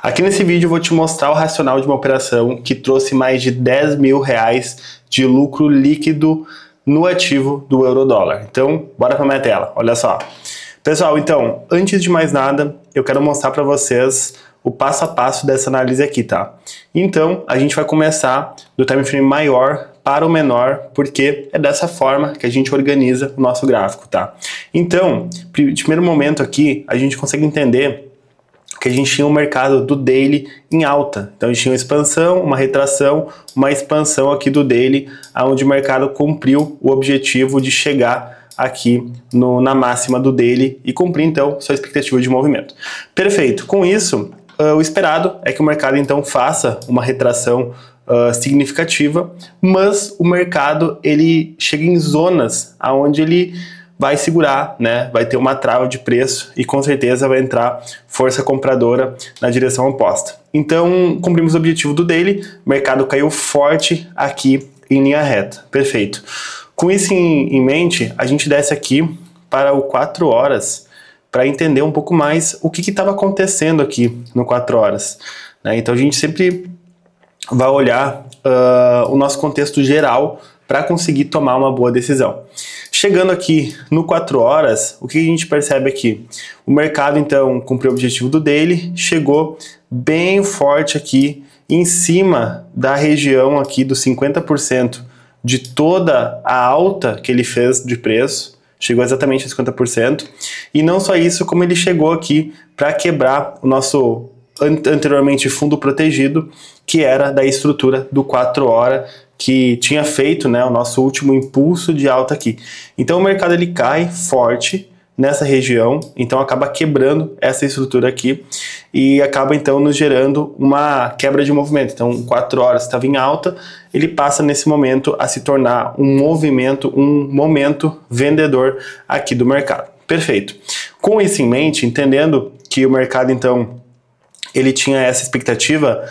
Aqui nesse vídeo eu vou te mostrar o racional de uma operação que trouxe mais de 10 mil reais de lucro líquido no ativo do euro-dólar. Então, bora para minha tela, olha só. Pessoal, então, antes de mais nada, eu quero mostrar para vocês o passo a passo dessa análise aqui, tá? Então, a gente vai começar do time frame maior para o menor, porque é dessa forma que a gente organiza o nosso gráfico, tá? Então, de primeiro momento aqui, a gente consegue entender que a gente tinha um mercado do daily em alta. Então a gente tinha uma expansão, uma retração, uma expansão aqui do daily, onde o mercado cumpriu o objetivo de chegar aqui na máxima do daily e cumprir então sua expectativa de movimento. Perfeito. Com isso, o esperado é que o mercado então faça uma retração significativa, mas o mercado ele chega em zonas onde ele vai segurar, né? Vai ter uma trava de preço e com certeza vai entrar força compradora na direção oposta. Então, cumprimos o objetivo do daily, o mercado caiu forte aqui em linha reta. Perfeito. Com isso em mente, a gente desce aqui para o 4 horas para entender um pouco mais o que estava acontecendo aqui no 4 horas. Né? Então, a gente sempre vai olhar o nosso contexto geral para conseguir tomar uma boa decisão. Chegando aqui no 4 horas, o que a gente percebe aqui? O mercado então cumpriu o objetivo do daily, chegou bem forte aqui em cima da região aqui dos 50% de toda a alta que ele fez de preço, chegou exatamente a 50%, e não só isso, como ele chegou aqui para quebrar o nosso anteriormente fundo protegido, que era da estrutura do 4 horas, que tinha feito, né, o nosso último impulso de alta aqui. Então o mercado ele cai forte nessa região, então acaba quebrando essa estrutura aqui e acaba então nos gerando uma quebra de movimento. Então 4 horas estava em alta, ele passa nesse momento a se tornar um momento vendedor aqui do mercado. Perfeito. Com isso em mente, entendendo que o mercado então ele tinha essa expectativa,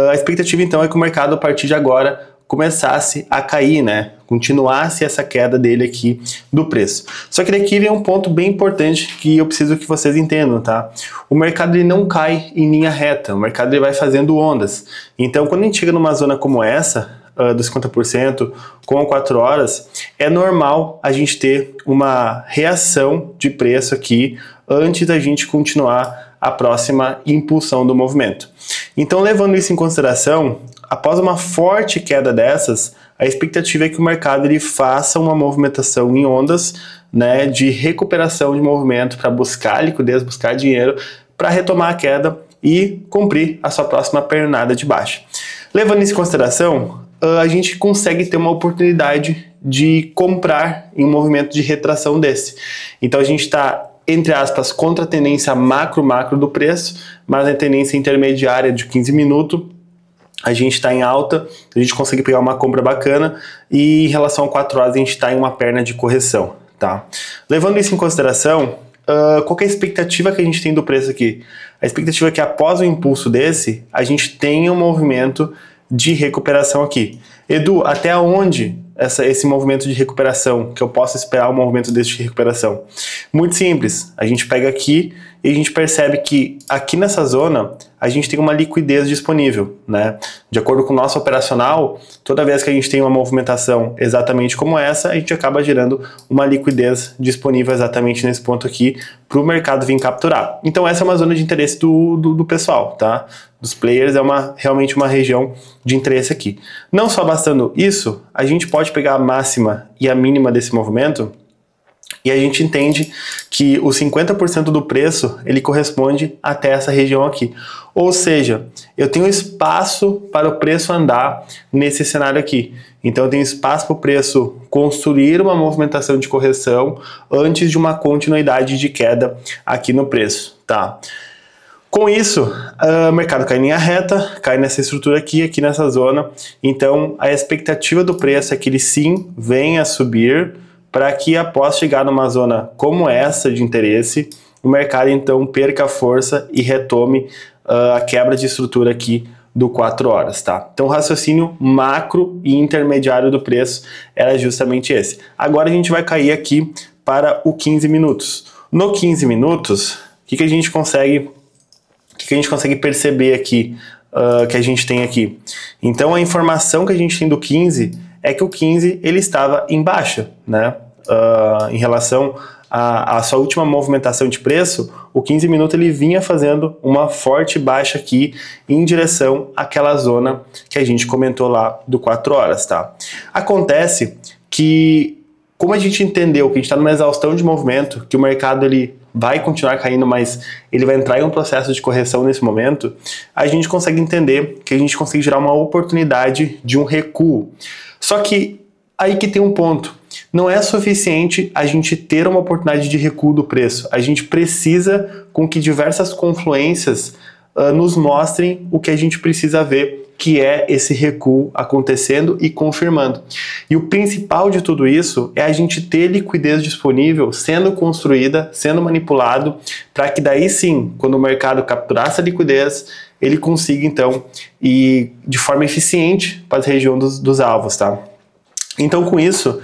a expectativa então é que o mercado a partir de agora começasse a cair, né? Continuasse essa queda dele aqui do preço. Só que daqui vem um ponto bem importante que eu preciso que vocês entendam, tá? O mercado ele não cai em linha reta, o mercado ele vai fazendo ondas. Então, quando a gente chega numa zona como essa, dos 50%, com 4 horas, é normal a gente ter uma reação de preço aqui antes da gente continuar a próxima impulsão do movimento. Então, levando isso em consideração, após uma forte queda dessas, a expectativa é que o mercado ele faça uma movimentação em ondas, né, de recuperação de movimento para buscar liquidez, buscar dinheiro, para retomar a queda e cumprir a sua próxima pernada de baixa. Levando isso em consideração, a gente consegue ter uma oportunidade de comprar em um movimento de retração desse. Então a gente está, entre aspas, contra a tendência macro do preço, mas a tendência intermediária de 15 minutos, a gente está em alta, a gente consegue pegar uma compra bacana e em relação a 4 horas a gente está em uma perna de correção, tá? Levando isso em consideração, qual que é a expectativa que a gente tem do preço aqui? A expectativa é que após o impulso desse, a gente tenha um movimento de recuperação aqui. Edu, até onde esse movimento de recuperação, que eu posso esperar um movimento desse de recuperação? Muito simples, a gente pega aqui e a gente percebe que aqui nessa zona a gente tem uma liquidez disponível, né? De acordo com o nosso operacional, toda vez que a gente tem uma movimentação exatamente como essa, a gente acaba gerando uma liquidez disponível exatamente nesse ponto aqui para o mercado vir capturar. Então essa é uma zona de interesse do pessoal, tá? Dos players, é realmente uma região de interesse aqui. Não só bastando isso, a gente pode pegar a máxima e a mínima desse movimento e a gente entende que os 50% do preço ele corresponde até essa região aqui. Ou seja, eu tenho espaço para o preço andar nesse cenário aqui. Então eu tenho espaço para o preço construir uma movimentação de correção antes de uma continuidade de queda aqui no preço, tá? Com isso, o mercado cai em linha reta, cai nessa estrutura aqui nessa zona. Então a expectativa do preço é que ele sim venha a subir, para que após chegar numa zona como essa de interesse, o mercado então perca a força e retome a quebra de estrutura aqui do 4 horas, tá? Então o raciocínio macro e intermediário do preço era justamente esse. Agora a gente vai cair aqui para o 15 minutos. No 15 minutos, o que a gente consegue que a gente consegue perceber aqui, que a gente tem aqui? Então a informação que a gente tem do 15 é que o 15 ele estava em baixa, né? Em relação à sua última movimentação de preço, o 15 minutos ele vinha fazendo uma forte baixa aqui em direção àquela zona que a gente comentou lá do 4 horas, tá? Acontece que, como a gente entendeu que a gente está numa exaustão de movimento, que o mercado ele vai continuar caindo, mas ele vai entrar em um processo de correção nesse momento, a gente consegue entender que a gente consegue gerar uma oportunidade de um recuo. Só que aí que tem um ponto. Não é suficiente a gente ter uma oportunidade de recuo do preço. A gente precisa com que diversas confluências nos mostrem o que a gente precisa ver, que é esse recuo acontecendo e confirmando. E o principal de tudo isso é a gente ter liquidez disponível sendo construída, sendo manipulado, para que daí sim, quando o mercado capturar essa liquidez, ele consiga então ir de forma eficiente para a região dos alvos, tá? Então com isso,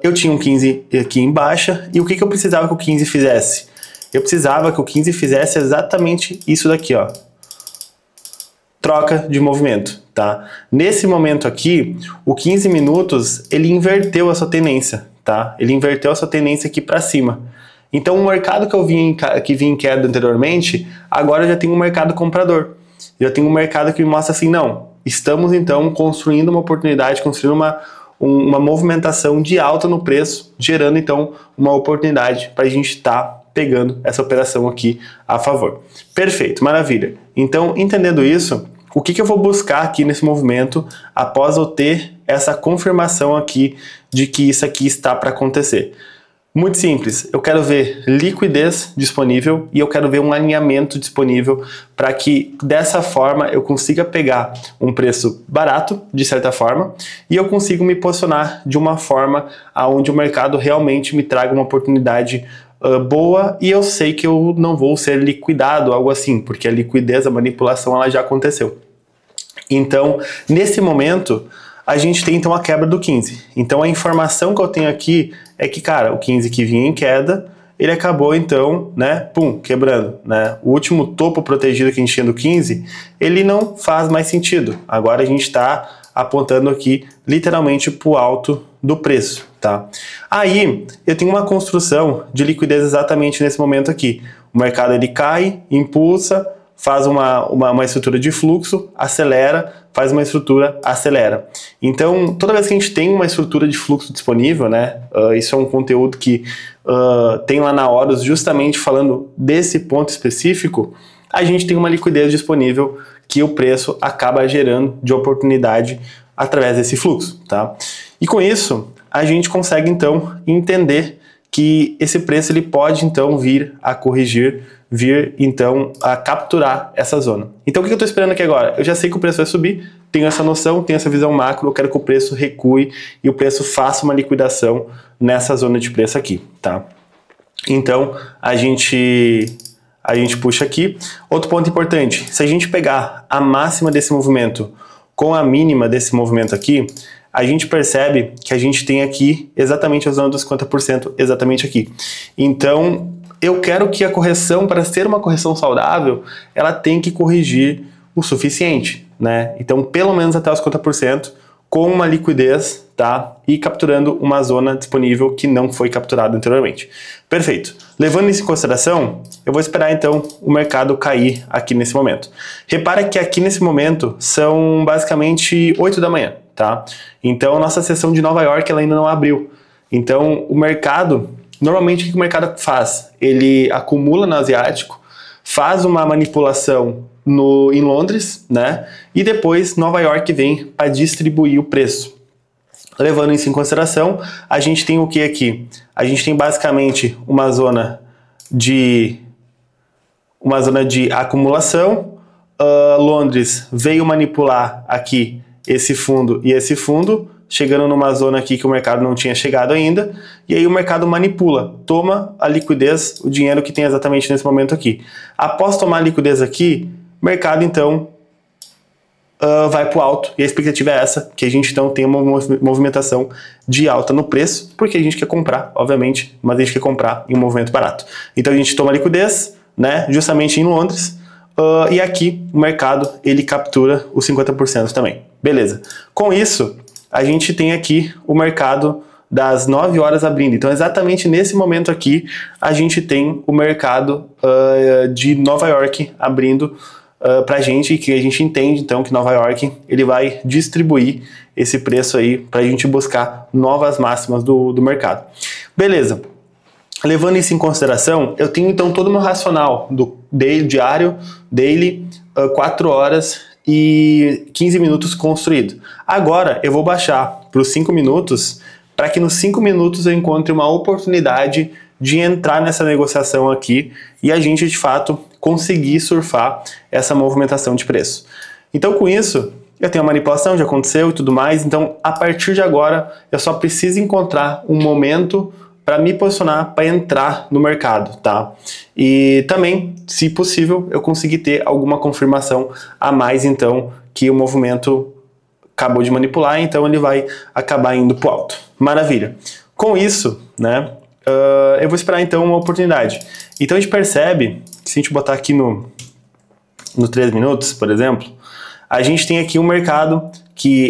eu tinha um 15 aqui em baixa, e o que eu precisava que o 15 fizesse? Eu precisava que o 15 fizesse exatamente isso daqui, ó. Troca de movimento, tá? Nesse momento aqui, o 15 minutos, ele inverteu a sua tendência, tá? Ele inverteu a sua tendência aqui para cima. Então, o mercado que vinha em queda anteriormente, agora eu já tenho um mercado comprador. Já tenho um mercado que me mostra assim, não, estamos então construindo uma oportunidade, construindo uma movimentação de alta no preço, gerando então uma oportunidade para a gente estar pegando essa operação aqui a favor. Perfeito, maravilha. Então, entendendo isso, o que eu vou buscar aqui nesse movimento após eu ter essa confirmação aqui de que isso aqui está para acontecer? Muito simples, eu quero ver liquidez disponível e eu quero ver um alinhamento disponível para que dessa forma eu consiga pegar um preço barato, de certa forma, e eu consigo me posicionar de uma forma onde o mercado realmente me traga uma oportunidade boa, e eu sei que eu não vou ser liquidado, algo assim, porque a liquidez, a manipulação, ela já aconteceu. Então, nesse momento, a gente tem então a quebra do 15. Então a informação que eu tenho aqui é que, cara, o 15 que vinha em queda, ele acabou então, né, pum, quebrando, né? O último topo protegido que a gente tinha do 15, ele não faz mais sentido. Agora a gente está apontando aqui literalmente para o alto do preço, tá? Aí eu tenho uma construção de liquidez exatamente nesse momento aqui. O mercado ele cai, impulsa, faz uma estrutura de fluxo, acelera, faz uma estrutura, acelera. Então, toda vez que a gente tem uma estrutura de fluxo disponível, né, isso é um conteúdo que tem lá na Horus, justamente falando desse ponto específico, a gente tem uma liquidez disponível que o preço acaba gerando de oportunidade através desse fluxo, tá? E com isso, a gente consegue então entender que esse preço ele pode então vir a corrigir, vir então a capturar essa zona. Então o que eu estou esperando aqui agora? Eu já sei que o preço vai subir, tenho essa noção, tenho essa visão macro, eu quero que o preço recue e o preço faça uma liquidação nessa zona de preço aqui, tá? Então a gente puxa aqui. Outro ponto importante, se a gente pegar a máxima desse movimento com a mínima desse movimento aqui, a gente percebe que a gente tem aqui exatamente a zona dos 50%, exatamente aqui. Então, eu quero que a correção, para ser uma correção saudável, ela tem que corrigir o suficiente, né? Então, pelo menos até os 50%, com uma liquidez, tá? E capturando uma zona disponível que não foi capturada anteriormente. Perfeito. Levando isso em consideração, eu vou esperar então o mercado cair aqui nesse momento. Repara que aqui nesse momento são basicamente 8 da manhã, tá? Então, nossa sessão de Nova York ela ainda não abriu. Então, o mercado, normalmente o que o mercado faz? Ele acumula no asiático, faz uma manipulação em Londres, né? E depois Nova York vem para distribuir o preço. Levando isso em consideração, a gente tem o que aqui? A gente tem basicamente uma zona de acumulação. Londres veio manipular aqui esse fundo e esse fundo, chegando numa zona aqui que o mercado não tinha chegado ainda, e aí o mercado manipula, toma a liquidez, o dinheiro que tem exatamente nesse momento aqui. Após tomar a liquidez aqui, o mercado então vai para o alto, e a expectativa é essa, que a gente então tenha uma movimentação de alta no preço, porque a gente quer comprar, obviamente, mas a gente quer comprar em um movimento barato. Então a gente toma liquidez, né, justamente em Londres, E aqui o mercado ele captura os 50% também. Beleza. Com isso, a gente tem aqui o mercado das 9 horas abrindo. Então, exatamente nesse momento aqui, a gente tem o mercado de Nova York abrindo pra gente, que a gente entende então que Nova York ele vai distribuir esse preço aí pra gente buscar novas máximas do mercado. Beleza. Levando isso em consideração, eu tenho então todo o meu racional do diário, daily, 4 horas e 15 minutos construído. Agora eu vou baixar para os 5 minutos, para que nos 5 minutos eu encontre uma oportunidade de entrar nessa negociação aqui e a gente de fato conseguir surfar essa movimentação de preço. Então com isso, eu tenho a manipulação, já aconteceu e tudo mais, então a partir de agora eu só preciso encontrar um momento para me posicionar, para entrar no mercado, tá? E também, se possível, eu conseguir ter alguma confirmação a mais, então, que o movimento acabou de manipular, então ele vai acabar indo para o alto. Maravilha. Com isso, né, eu vou esperar, então, uma oportunidade. Então, a gente percebe, que se a gente botar aqui no 3 minutos, por exemplo, a gente tem aqui um mercado que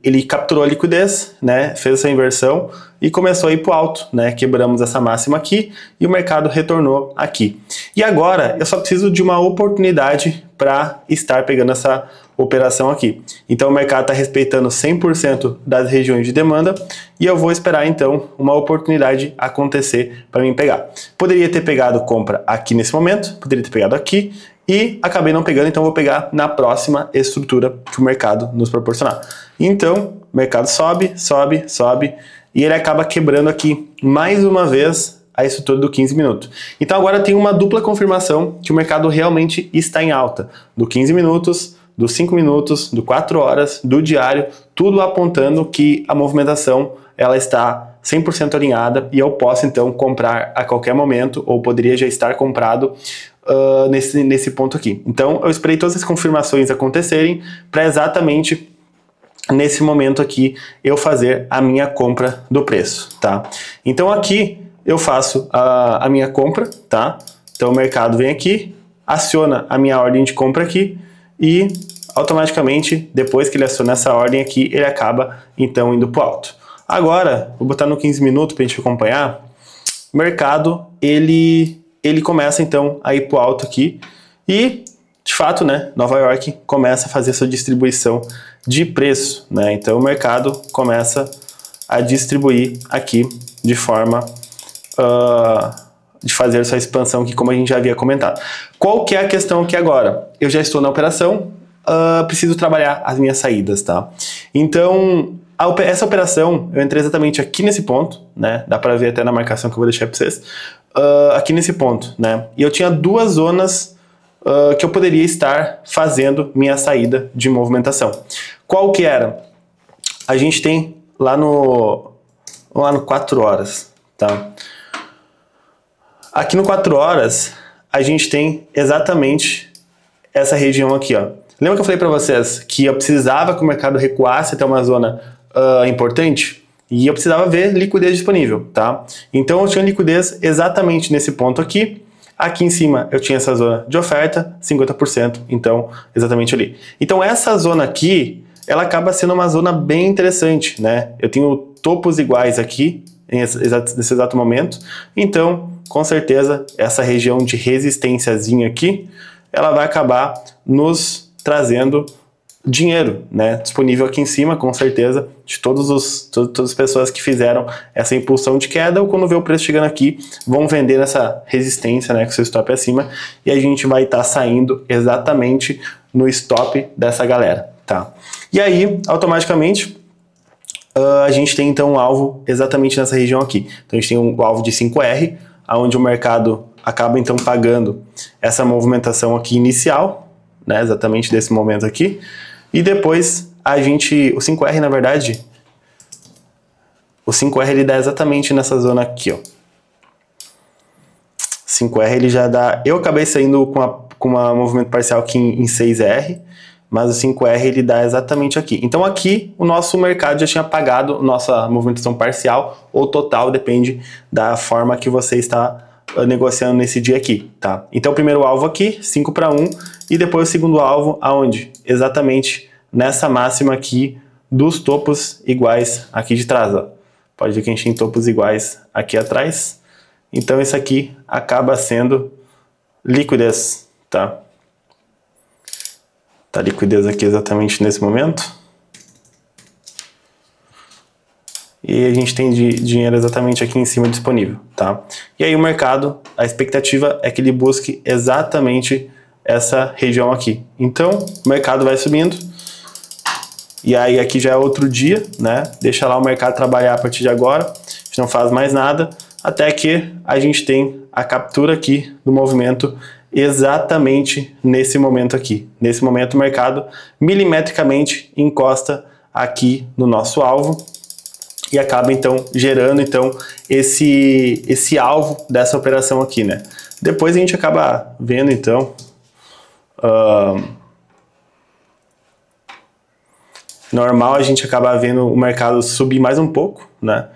ele capturou a liquidez, né, fez essa inversão e começou a ir para o alto, né, quebramos essa máxima aqui e o mercado retornou aqui. E agora eu só preciso de uma oportunidade para estar pegando essa operação aqui. Então o mercado está respeitando 100% das regiões de demanda e eu vou esperar então uma oportunidade acontecer para mim pegar. Poderia ter pegado compra aqui nesse momento, poderia ter pegado aqui, e acabei não pegando, então vou pegar na próxima estrutura que o mercado nos proporcionar. Então, o mercado sobe, sobe, sobe, e ele acaba quebrando aqui mais uma vez a estrutura do 15 minutos. Então agora tem uma dupla confirmação que o mercado realmente está em alta. Do 15 minutos, do 5 minutos, do 4 horas, do diário, tudo apontando que a movimentação ela está 100% alinhada e eu posso então comprar a qualquer momento, ou poderia já estar comprado nesse ponto aqui. Então eu esperei todas as confirmações acontecerem para exatamente nesse momento aqui eu fazer a minha compra do preço, tá? Então aqui eu faço a minha compra, tá? Então o mercado vem aqui, aciona a minha ordem de compra aqui e automaticamente depois que ele aciona essa ordem aqui, ele acaba então indo para o alto. Agora, vou botar no 15 minutos para a gente acompanhar, o mercado ele começa então a ir para o alto aqui e de fato, né, Nova York começa a fazer sua distribuição de preço, né? Então o mercado começa a distribuir aqui de forma de fazer sua expansão aqui, como a gente já havia comentado. Qual que é a questão aqui agora? Eu já estou na operação, preciso trabalhar as minhas saídas, tá? Então essa operação eu entrei exatamente aqui nesse ponto, né? Dá para ver até na marcação que eu vou deixar para vocês. Aqui nesse ponto, né? E eu tinha duas zonas que eu poderia estar fazendo minha saída de movimentação. Qual que era? A gente tem lá no 4 horas, tá? Aqui no 4 horas, a gente tem exatamente essa região aqui, ó. Lembra que eu falei para vocês que eu precisava que o mercado recuasse até uma zona importante? E eu precisava ver liquidez disponível, tá? Então eu tinha liquidez exatamente nesse ponto aqui. Aqui em cima eu tinha essa zona de oferta, 50%, então exatamente ali. Então essa zona aqui, ela acaba sendo uma zona bem interessante, né? Eu tenho topos iguais aqui, nesse exato momento. Então, com certeza, essa região de resistênciazinha aqui, ela vai acabar nos trazendo dinheiro, né, disponível aqui em cima, com certeza, de todas as pessoas que fizeram essa impulsão de queda, ou quando vê o preço chegando aqui, vão vender nessa resistência, né, com seu stop acima, e a gente vai estar saindo exatamente no stop dessa galera, tá? E aí, automaticamente, a gente tem então um alvo exatamente nessa região aqui. Então a gente tem um alvo de 5R, onde o mercado acaba então pagando essa movimentação aqui inicial, né, exatamente desse momento aqui, e depois o 5R na verdade, o 5R ele dá exatamente nessa zona aqui, ó. 5R ele já dá, eu acabei saindo com uma movimento parcial aqui em 6R, mas o 5R ele dá exatamente aqui. Então aqui o nosso mercado já tinha pagado nossa movimentação parcial ou total, depende da forma que você está negociando nesse dia aqui, tá? Então o primeiro alvo aqui, 5-1, e depois o segundo alvo, aonde? Exatamente nessa máxima aqui dos topos iguais aqui de trás, ó. Pode ver que a gente tem topos iguais aqui atrás. Então isso aqui acaba sendo liquidez, tá? Tá liquidez aqui exatamente nesse momento. E a gente tem dinheiro exatamente aqui em cima disponível, tá? E aí o mercado, a expectativa é que ele busque exatamente essa região aqui. Então, o mercado vai subindo, e aí aqui já é outro dia, né? Deixa lá o mercado trabalhar a partir de agora, a gente não faz mais nada, até que a gente tem a captura aqui do movimento exatamente nesse momento aqui. Nesse momento o mercado milimetricamente encosta aqui no nosso alvo, e acaba então gerando então esse alvo dessa operação aqui, né? Depois a gente acaba vendo então normal a gente acaba vendo o mercado subir mais um pouco, né?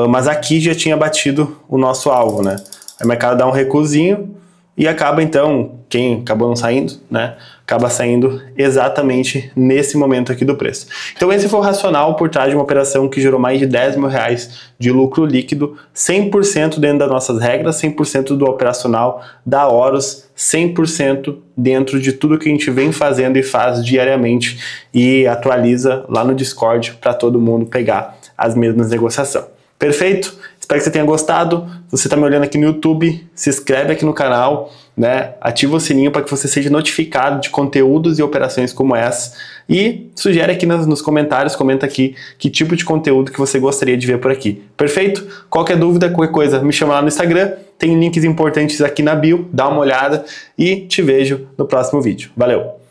Mas aqui já tinha batido o nosso alvo, né? Aí o mercado dá um recuozinho e acaba então, quem acabou não saindo, né? Acaba saindo exatamente nesse momento aqui do preço. Então esse foi o racional por trás de uma operação que gerou mais de 10 mil reais de lucro líquido, 100% dentro das nossas regras, 100% do operacional da Horus, 100% dentro de tudo que a gente vem fazendo e faz diariamente e atualiza lá no Discord para todo mundo pegar as mesmas negociações. Perfeito? Espero que você tenha gostado. Se você está me olhando aqui no YouTube, se inscreve aqui no canal, né? Ativa o sininho para que você seja notificado de conteúdos e operações como essa. E sugere aqui nos comentários, comenta aqui que tipo de conteúdo que você gostaria de ver por aqui. Perfeito? Qualquer dúvida, qualquer coisa, me chama lá no Instagram. Tem links importantes aqui na bio, dá uma olhada e te vejo no próximo vídeo. Valeu!